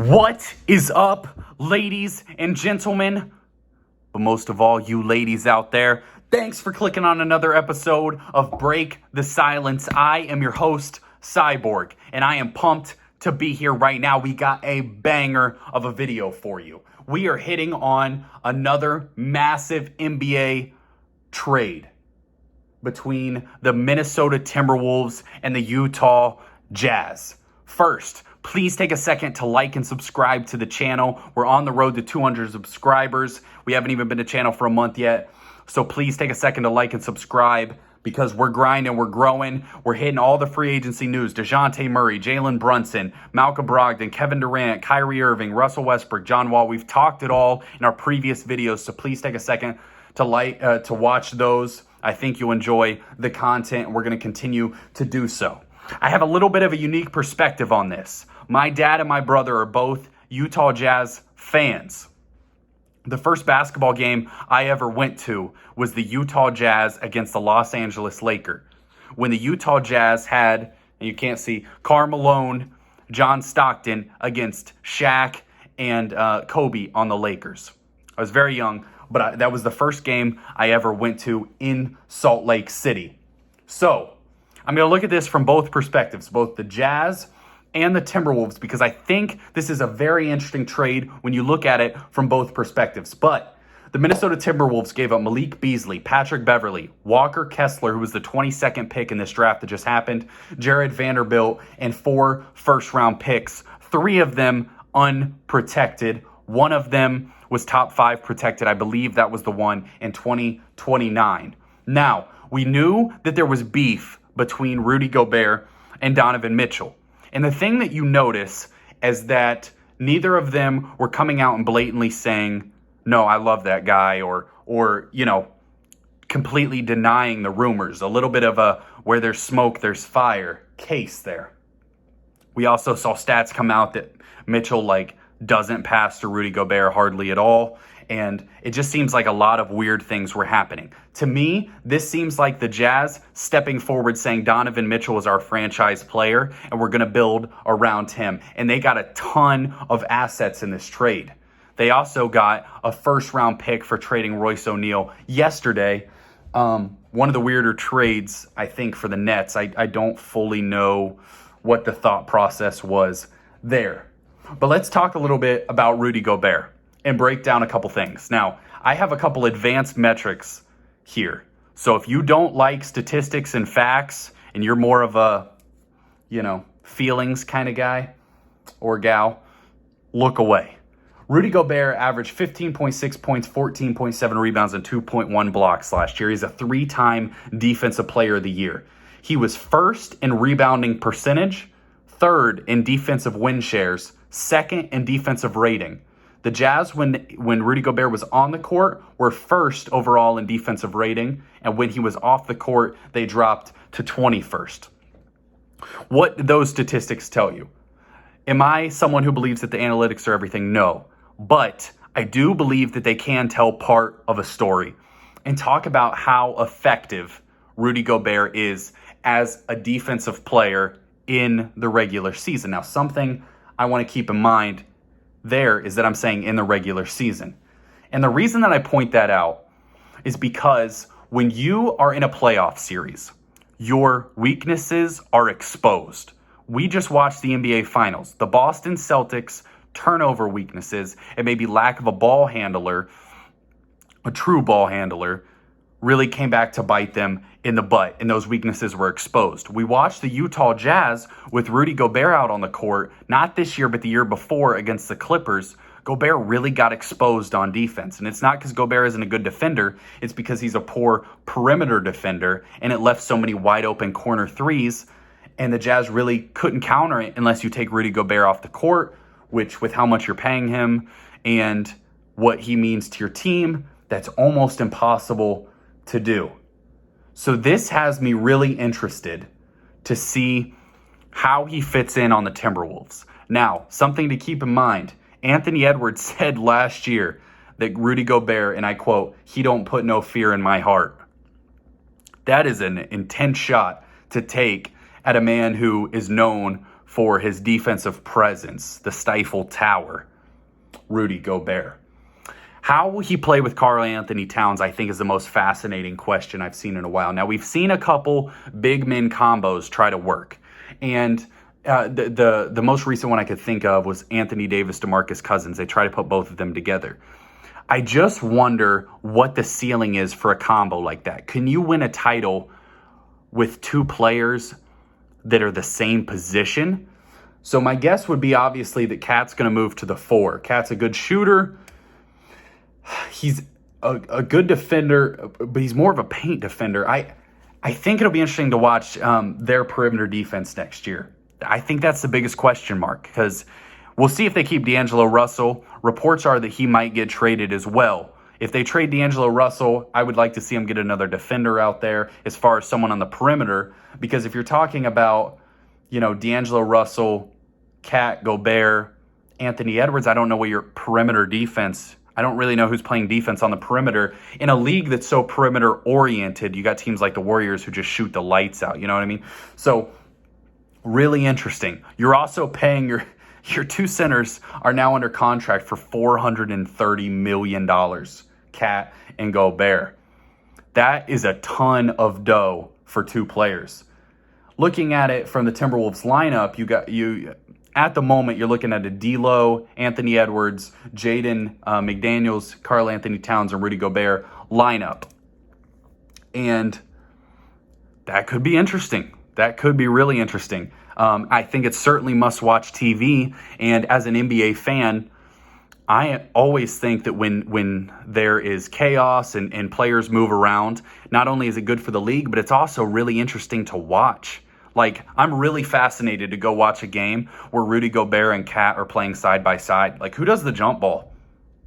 What is up, ladies and gentlemen? But most of all, you ladies out there, thanks for clicking on another episode of Break the Silence. I am your host, Cyborg, and I am pumped to be here right now. We got a banger of a video for you. We are hitting on another massive NBA trade between the Minnesota Timberwolves and the Utah Jazz. First, please take a second to like and subscribe to the channel. We're on the road to 200 subscribers. We haven't even been to channel for a month yet. So please take a second to like and subscribe because we're grinding, we're growing. We're hitting all the free agency news. DeJounte Murray, Jalen Brunson, Malcolm Brogdon, Kevin Durant, Kyrie Irving, Russell Westbrook, John Wall. We've talked it all in our previous videos. So please take a second to watch those. I think you'll enjoy the content, and we're going to continue to do so. I have a little bit of a unique perspective on this. My dad and my brother are both Utah Jazz fans. The first basketball game I ever went to was the Utah Jazz against the Los Angeles Lakers. When the Utah Jazz had, and you can't see, Karl Malone, John Stockton against Shaq and Kobe on the Lakers. I was very young, but that was the first game I ever went to in Salt Lake City. So I'm going to look at this from both perspectives, both the Jazz and the Timberwolves, because I think this is a very interesting trade when you look at it from both perspectives. But the Minnesota Timberwolves gave up Malik Beasley, Patrick Beverley, Walker Kessler, who was the 22nd pick in this draft that just happened, Jared Vanderbilt, and 4 first-round picks, 3 of them unprotected. One of them was top 5 protected. I believe that was the one in 2029. Now, we knew that there was beef between Rudy Gobert and Donovan Mitchell. And the thing that you notice is that neither of them were coming out and blatantly saying, no, I love that guy, or completely denying the rumors. A little bit of a where there's smoke, there's fire case there. We also saw stats come out that Mitchell doesn't pass to Rudy Gobert hardly at all. And it just seems like a lot of weird things were happening. To me, this seems like the Jazz stepping forward saying Donovan Mitchell is our franchise player and we're going to build around him. And they got a ton of assets in this trade. They also got a first-round pick for trading Royce O'Neal yesterday. One of the weirder trades, I think, for the Nets. I don't fully know what the thought process was there. But let's talk a little bit about Rudy Gobert and break down a couple things. Now, I have a couple advanced metrics here. So if you don't like statistics and facts and you're more of a, feelings kind of guy or gal, look away. Rudy Gobert averaged 15.6 points, 14.7 rebounds, and 2.1 blocks last year. He's a 3-time Defensive Player of the Year. He was first in rebounding percentage, third in defensive win shares, second in defensive rating. The Jazz, when Rudy Gobert was on the court, were first overall in defensive rating, and when he was off the court, they dropped to 21st. What do those statistics tell you? Am I someone who believes that the analytics are everything? No. But I do believe that they can tell part of a story and talk about how effective Rudy Gobert is as a defensive player in the regular season. Now, something I want to keep in mind there is that I'm saying in the regular season. And the reason that I point that out is because when you are in a playoff series, your weaknesses are exposed. We just watched the NBA Finals. The Boston Celtics turnover weaknesses and maybe lack of a ball handler, a true ball handler, really came back to bite them in the butt, and those weaknesses were exposed. We watched the Utah Jazz with Rudy Gobert out on the court, not this year, but the year before against the Clippers. Gobert really got exposed on defense, and it's not because Gobert isn't a good defender, it's because he's a poor perimeter defender, and it left so many wide open corner threes, and the Jazz really couldn't counter it unless you take Rudy Gobert off the court, which with how much you're paying him and what he means to your team, that's almost impossible to do. So this has me really interested to see how he fits in on the Timberwolves. Now, something to keep in mind, Anthony Edwards said last year that Rudy Gobert, and I quote, "He don't put no fear in my heart." That is an intense shot to take at a man who is known for his defensive presence, the Stifle Tower, Rudy Gobert. How will he play with Karl Anthony Towns, I think, is the most fascinating question I've seen in a while. Now, we've seen a couple big men combos try to work. And the most recent one I could think of was Anthony Davis, DeMarcus Cousins. They try to put both of them together. I just wonder what the ceiling is for a combo like that. Can you win a title with two players that are the same position? So my guess would be obviously that Cat's going to move to the 4. Cat's a good shooter. He's a good defender, but he's more of a paint defender. I think it'll be interesting to watch their perimeter defense next year. I think that's the biggest question mark, because we'll see if they keep D'Angelo Russell. Reports are that he might get traded as well. If they trade D'Angelo Russell, I would like to see him get another defender out there as far as someone on the perimeter, because if you're talking about, D'Angelo Russell, Cat, Gobert, Anthony Edwards, I don't know what your perimeter defense. I don't really know who's playing defense on the perimeter. In a league that's so perimeter-oriented, you got teams like the Warriors who just shoot the lights out. You know what I mean? So, really interesting. You're also paying your two centers are now under contract for $430 million, Cat and Gobert. That is a ton of dough for two players. Looking at it from the Timberwolves lineup, at the moment, you're looking at a D'Lo, Anthony Edwards, Jaden McDaniels, Karl Anthony Towns, and Rudy Gobert lineup. And that could be interesting. That could be really interesting. I think it's certainly must-watch TV. And as an NBA fan, I always think that when there is chaos and players move around, not only is it good for the league, but it's also really interesting to watch. Like, I'm really fascinated to go watch a game where Rudy Gobert and Cat are playing side by side. Like, who does the jump ball?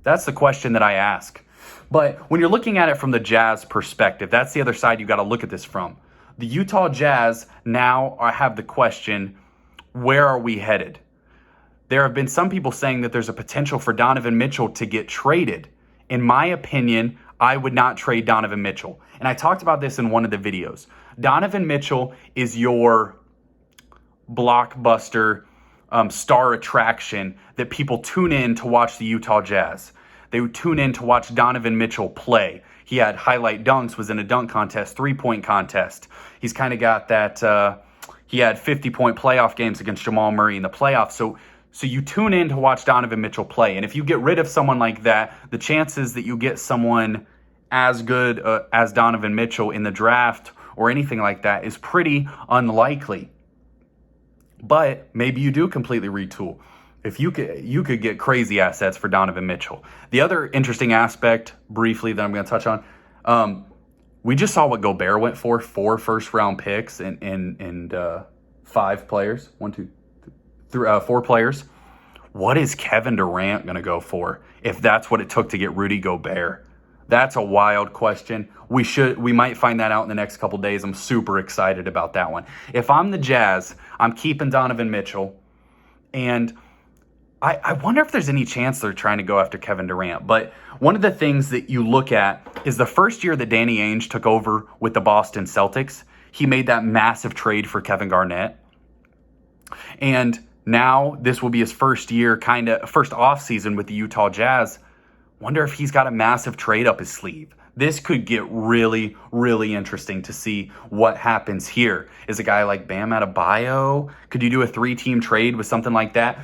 That's the question that I ask. But when you're looking at it from the Jazz perspective, that's the other side you got to look at this from. The Utah Jazz now have the question, where are we headed? There have been some people saying that there's a potential for Donovan Mitchell to get traded. In my opinion, I would not trade Donovan Mitchell. And I talked about this in one of the videos. Donovan Mitchell is your blockbuster star attraction that people tune in to watch the Utah Jazz. They would tune in to watch Donovan Mitchell play. He had highlight dunks, was in a dunk contest, three-point contest. He's kind of got that, he had 50-point playoff games against Jamal Murray in the playoffs. So you tune in to watch Donovan Mitchell play. And if you get rid of someone like that, the chances that you get someone as good as Donovan Mitchell in the draft or anything like that is pretty unlikely. But maybe you do completely retool. If you could get crazy assets for Donovan Mitchell. The other interesting aspect, briefly, that I'm going to touch on, we just saw what Gobert went for, 4 first-round picks and 5 players. 4 players. What is Kevin Durant going to go for if that's what it took to get Rudy Gobert? That's a wild question. We might find that out in the next couple days. I'm super excited about that one. If I'm the Jazz, I'm keeping Donovan Mitchell. And I wonder if there's any chance they're trying to go after Kevin Durant. But one of the things that you look at is the first year that Danny Ainge took over with the Boston Celtics, he made that massive trade for Kevin Garnett. And now this will be his first offseason with the Utah Jazz. Wonder if he's got a massive trade up his sleeve. This could get really, really interesting to see what happens here. Is a guy like Bam Adebayo? Could you do a 3-team trade with something like that?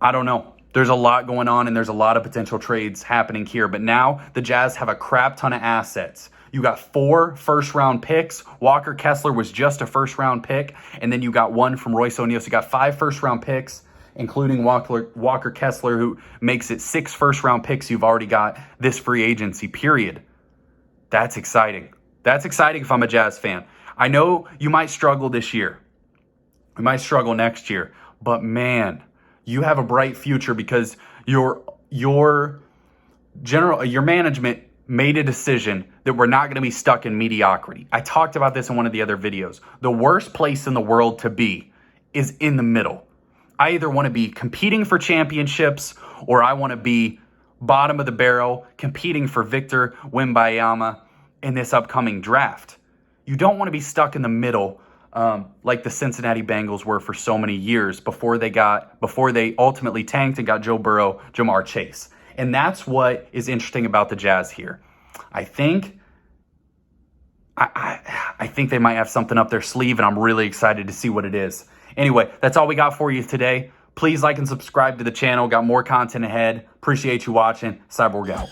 I don't know. There's a lot going on, and there's a lot of potential trades happening here. But now the Jazz have a crap ton of assets. You got 4 first-round picks. Walker Kessler was just a first-round pick. And then you got 1 from Royce O'Neal. So you got 5 first-round picks, including Walker Kessler, who makes it 6 first-round picks you've already got this free agency period. That's exciting. That's exciting if I'm a Jazz fan. I know you might struggle this year. You might struggle next year. But, man, you have a bright future because your management made a decision that we're not going to be stuck in mediocrity. I talked about this in one of the other videos. The worst place in the world to be is in the middle. I either want to be competing for championships or I want to be bottom of the barrel competing for Victor Wembanyama in this upcoming draft. You don't want to be stuck in the middle like the Cincinnati Bengals were for so many years before they ultimately tanked and got Joe Burrow, Jamar Chase. And that's what is interesting about the Jazz here. I think they might have something up their sleeve, and I'm really excited to see what it is. Anyway, that's all we got for you today. Please like and subscribe to the channel. Got more content ahead. Appreciate you watching. Cyborg out.